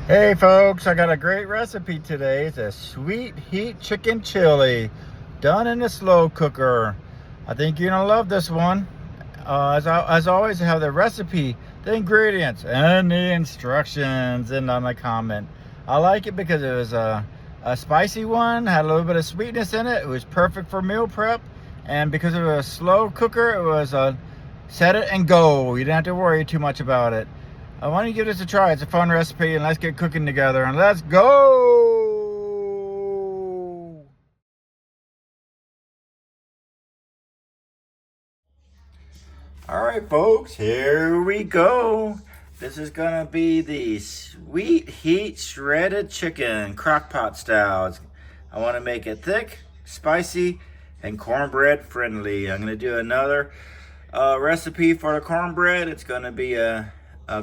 Hey folks, I got a great recipe today. It's a sweet heat chicken chili done in a slow cooker. I think you're gonna love this one. As always, I have the recipe, the ingredients, and the instructions in on the comment. I like it because it was a spicy one, had a little bit of sweetness in it. It was perfect for meal prep, and because it was a slow cooker, it was a set it and go. You didn't have to worry too much about it. Why don't you give this a try? It's a fun recipe, and let's get cooking together, and let's go. All right, folks, here we go. This is gonna be the sweet heat shredded chicken, crockpot style. I want to make it thick, spicy, and cornbread friendly. I'm gonna do another recipe for the cornbread. It's gonna be a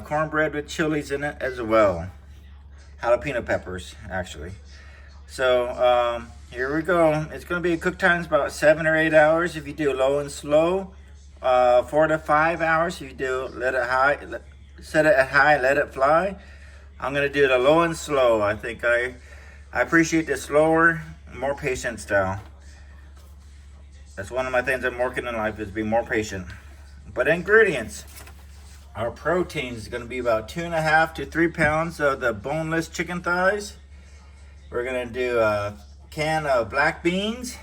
cornbread with chilies in it as well. Jalapeno peppers, actually. So here we go. It's going to be a cook times about 7 or 8 hours if you do low and slow. 4 to 5 hours if you do let it high, set it at high, let it fly. I'm going to do the low and slow. I think I appreciate the slower, more patient style. That's one of my things I'm working in life, is be more patient. But ingredients. Our protein is going to be about 2.5 to 3 pounds of the boneless chicken thighs. We're going to do a can of black beans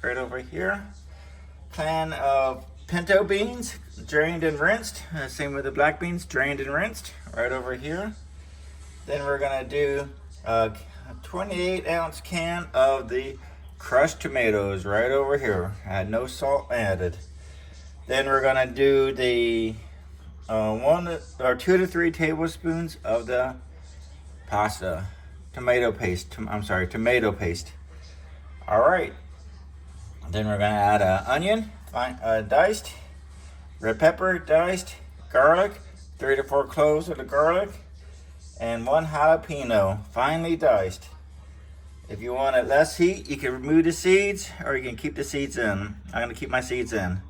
right over here. Can of pinto beans, drained and rinsed. Same with the black beans, drained and rinsed, right over here. Then we're going to do a 28-ounce can of the crushed tomatoes right over here. I had no salt added. Then we're going to do the 2 to 3 tablespoons of the pasta. Tomato paste. All right. Then we're gonna add an onion, diced, red pepper, diced, garlic, 3 to 4 cloves of the garlic, and 1 jalapeno, finely diced. If you want it less heat, you can remove the seeds, or you can keep the seeds in. I'm gonna keep my seeds in.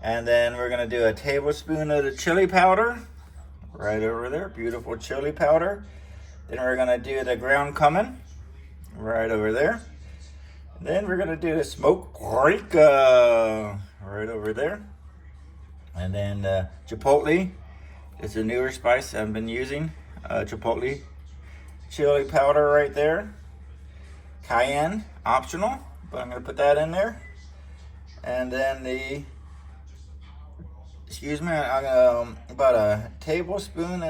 And then we're gonna do a tablespoon of the chili powder, right over there, beautiful chili powder. Then we're gonna do the ground cumin, right over there. Then we're gonna do the smoked paprika, right over there. And then chipotle, it's a newer spice I've been using. Chipotle chili powder right there. Cayenne, optional, but I'm gonna put that in there. And then about 1.5 tablespoons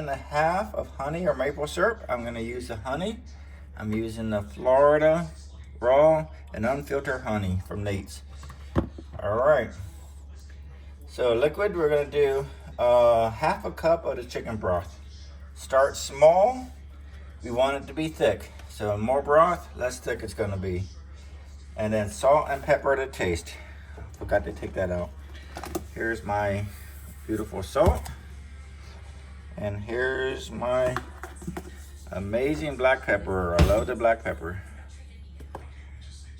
of honey or maple syrup. I'm gonna use the honey. I'm using the Florida raw and unfiltered honey from Nate's. All right. So liquid, we're gonna do 1/2 cup of the chicken broth. Start small. We want it to be thick. So more broth, less thick it's gonna be. And then salt and pepper to taste. Forgot to take that out. Here's my beautiful salt. And here's my amazing black pepper. I love the black pepper.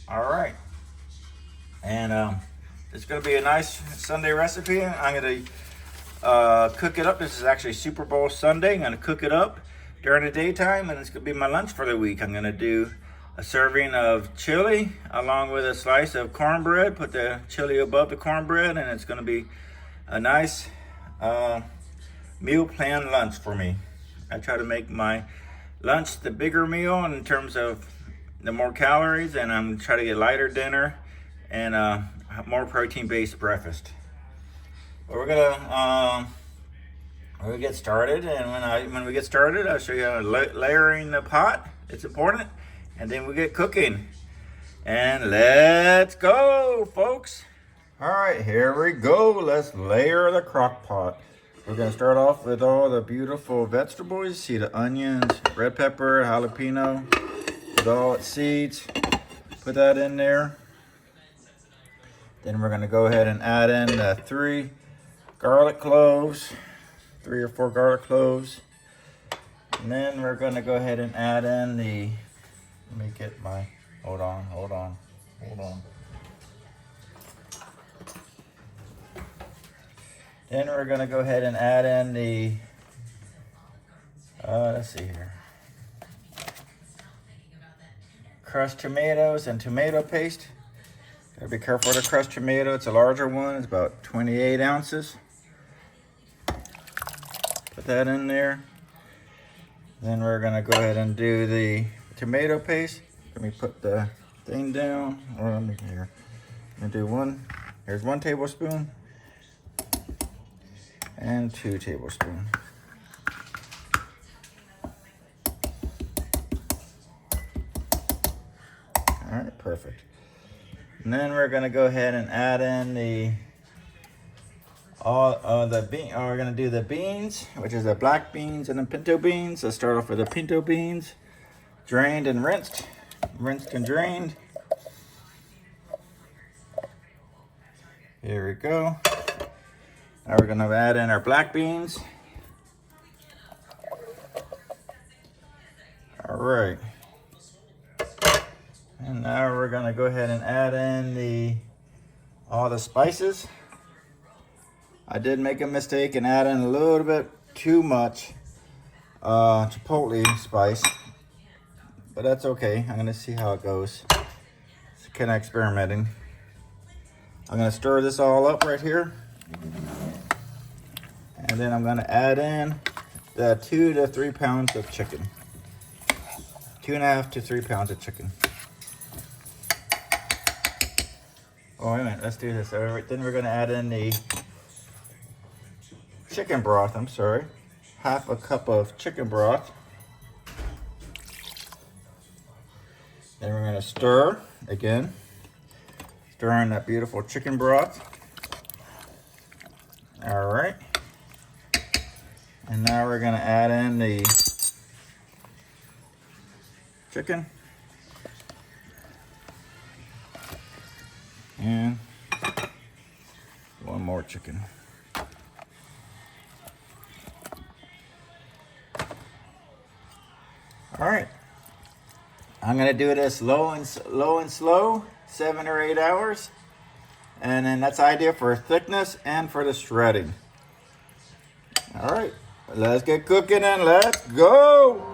All right. And it's gonna be a nice Sunday recipe. I'm gonna cook it up. This is actually Super Bowl Sunday. I'm gonna cook it up during the daytime, and it's gonna be my lunch for the week. I'm gonna do a serving of chili along with a slice of cornbread. Put the chili above the cornbread, and it's gonna be a nice meal plan lunch for me. I try to make my lunch the bigger meal in terms of the more calories, and I'm trying to get lighter dinner and more protein-based breakfast. But we're gonna get started, and when we get started, I'll show you how layering the pot. It's important, and then we get cooking. And let's go, folks. All right, here we go. Let's layer the crock pot. We're gonna start off with all the beautiful vegetables. You see the onions, red pepper, jalapeno, with all its seeds. Put that in there. Then we're gonna go ahead and add in the 3 garlic cloves, 3 or 4 garlic cloves. And then we're gonna go ahead and add in let me get my, hold on. Then we're gonna go ahead and add in let's see here. crushed tomatoes and tomato paste. Gotta be careful with the crushed tomato. It's a larger one. It's about 28 ounces. Put that in there. Then we're gonna go ahead and do the tomato paste. Let me put the thing down. Or let me here. I'm gonna do one. Here's 1 tablespoon and 2 tablespoons. All right, perfect. And then we're gonna go ahead and add in we're gonna do the beans, which is the black beans and the pinto beans. Let's start off with the pinto beans, drained and rinsed and drained. Here we go. Now we're gonna add in our black beans. All right. And now we're gonna go ahead and add in all the spices. I did make a mistake and add in a little bit too much chipotle spice, but that's okay. I'm gonna see how it goes. It's kind of experimenting. I'm gonna stir this all up right here. And then I'm gonna add in the 2 to 3 pounds of chicken. 2.5 to 3 pounds of chicken. Oh, wait a minute, let's do this. All right, then we're gonna add in the chicken broth, I'm sorry. 1/2 cup of chicken broth. Then we're gonna stir again. Stir in that beautiful chicken broth. All right. And now we're gonna add in the chicken. And 1 more chicken. All right. I'm gonna do this low and slow, 7 or 8 hours. And then that's ideal for thickness and for the shredding. All right, let's get cooking and let's go.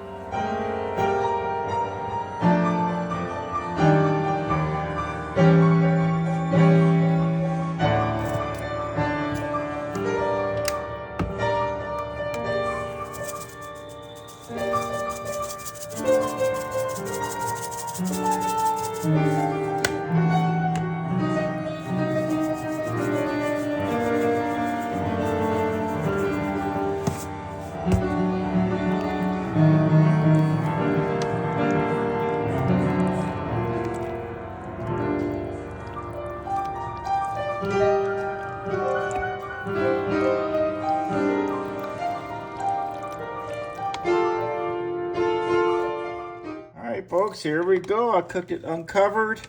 Folks, here we go. I cooked it uncovered.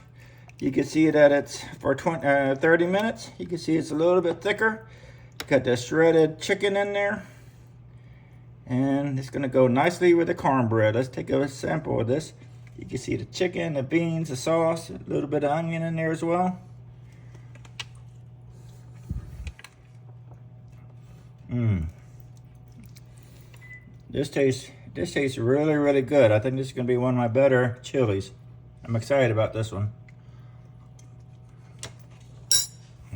You can see that it's for 30 minutes. You can see it's a little bit thicker. Got the shredded chicken in there. And it's gonna go nicely with the cornbread. Let's take a sample of this. You can see the chicken, the beans, the sauce, a little bit of onion in there as well. This tastes really, really good. I think this is gonna be one of my better chilies. I'm excited about this one.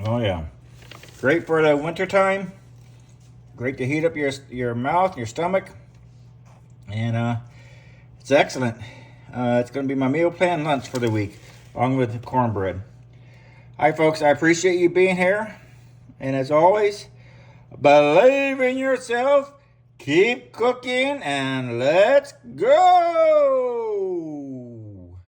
Oh yeah. Great for the winter time. Great to heat up your mouth, your stomach. And it's excellent. It's gonna be my meal plan lunch for the week, along with the cornbread. All right, folks, I appreciate you being here. And as always, believe in yourself. Keep cooking and let's go!